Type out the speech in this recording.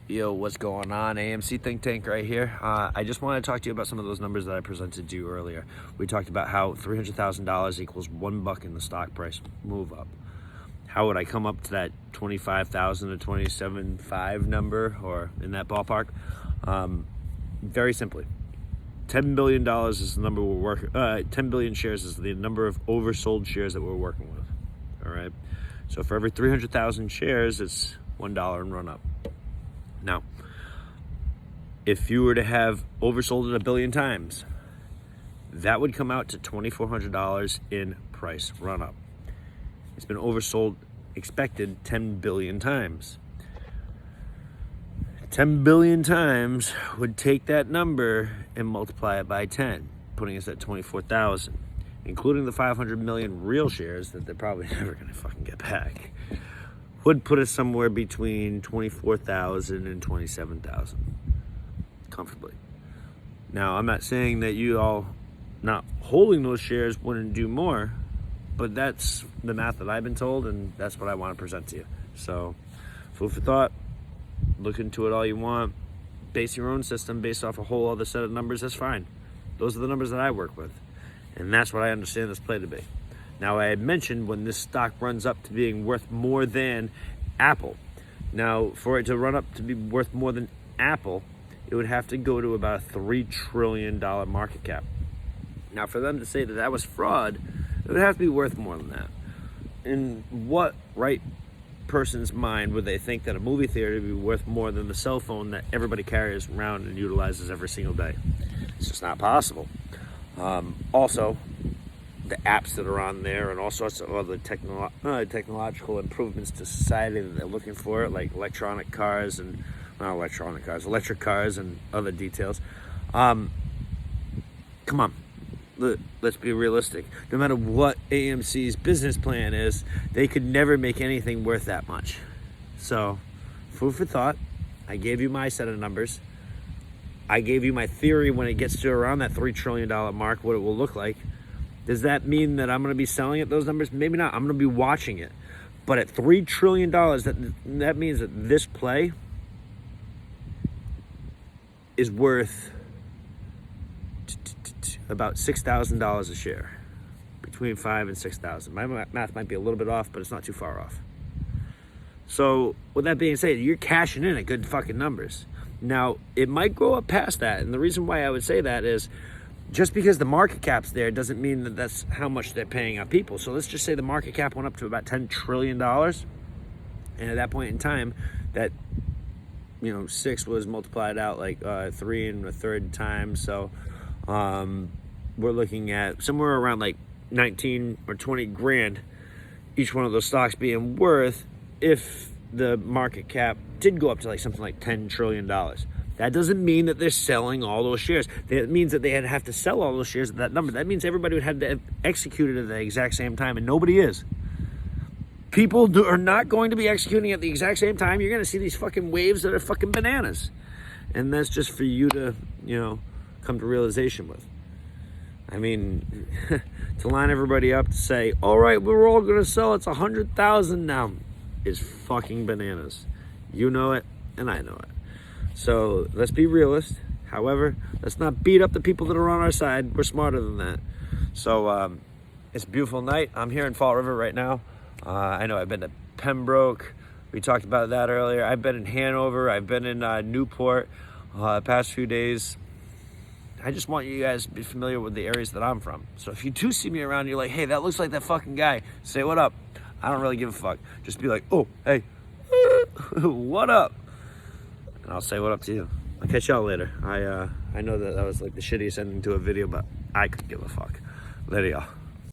Yo, what's going on? AMC Think Tank right here. I just want to talk to you about some of those numbers that I presented to you earlier. We talked about how $300,000 equals $1 in the stock price move up. How would I come up to that 25,000 to 27.5 number, or in that ballpark? Very simply, $10 billion is the number we're working. 10 billion shares is the number of oversold shares that we're working with. All right. So for every 300,000 shares, it's $1 and run up. Now, if you were to have oversold it 1 billion times, that would come out to $2,400 in price run up. It's been oversold, expected 10 billion times. 10 billion times would take that number and multiply it by 10, putting us at 24,000, including the 500 million real shares that they're probably never going to fucking get back. Would put us somewhere between 24,000 and 27,000 comfortably. Now, I'm not saying that you all not holding those shares wouldn't do more, but that's the math that I've been told, and that's what I want to present to you. So, food for thought. Look into it all you want. Base your own system based off a whole other set of numbers. That's fine. Those are the numbers that I work with, and that's what I understand this play to be. Now, I had mentioned when this stock runs up to being worth more than Apple. Now, for it to run up to be worth more than Apple, it would have to go to about a $3 trillion market cap. Now, for them to say that that was fraud, it would have to be worth more than that. In what right person's mind would they think that a movie theater would be worth more than the cell phone that everybody carries around and utilizes every single day? It's just not possible. Also, the apps that are on there and all sorts of other technological improvements to society that they're looking for, like electric cars and other details. Come on, let's be realistic. No matter what AMC's business plan is, they could never make anything worth that much. So, food for thought. I gave you my set of numbers. I gave you my theory when it gets to around that $3 trillion mark, what it will look like. Does that mean that I'm going to be selling at those numbers? Maybe not. I'm going to be watching it. But at $3 trillion, that means that this play is worth about $6,000 a share. Between $5,000 and $6,000. My math might be a little bit off, but it's not too far off. So, with that being said, you're cashing in at good fucking numbers. Now, it might go up past that. And the reason why I would say that is, just because the market cap's there doesn't mean that that's how much they're paying out people. So let's just say the market cap went up to about $10 trillion. And at that point in time, that, 6 was multiplied out like 3 1/3 times. So we're looking at somewhere around like 19 or 20 grand each one of those stocks being worth if the market cap did go up to like something like $10 trillion. That doesn't mean that they're selling all those shares. That means that they have to sell all those shares at that number. That means everybody would have to execute it at the exact same time, and nobody is. People are not going to be executing at the exact same time. You're going to see these fucking waves that are fucking bananas. And that's just for you to, come to realization with. I mean, to line everybody up to say, all right, we're all going to sell, it's 100,000 now, is fucking bananas. You know it, and I know it. So let's be realist. However, let's not beat up the people that are on our side. We're smarter than that. So it's a beautiful night. I'm here in Fall River right now. I know I've been to Pembroke. We talked about that earlier. I've been in Hanover. I've been in Newport the past few days. I just want you guys to be familiar with the areas that I'm from. So if you do see me around, you're like, hey, that looks like that fucking guy. Say what up. I don't really give a fuck. Just be like, oh, hey, what up? And I'll say what up to you. I'll catch y'all later. I know that was like the shittiest ending to a video, but I could give a fuck. Later, y'all.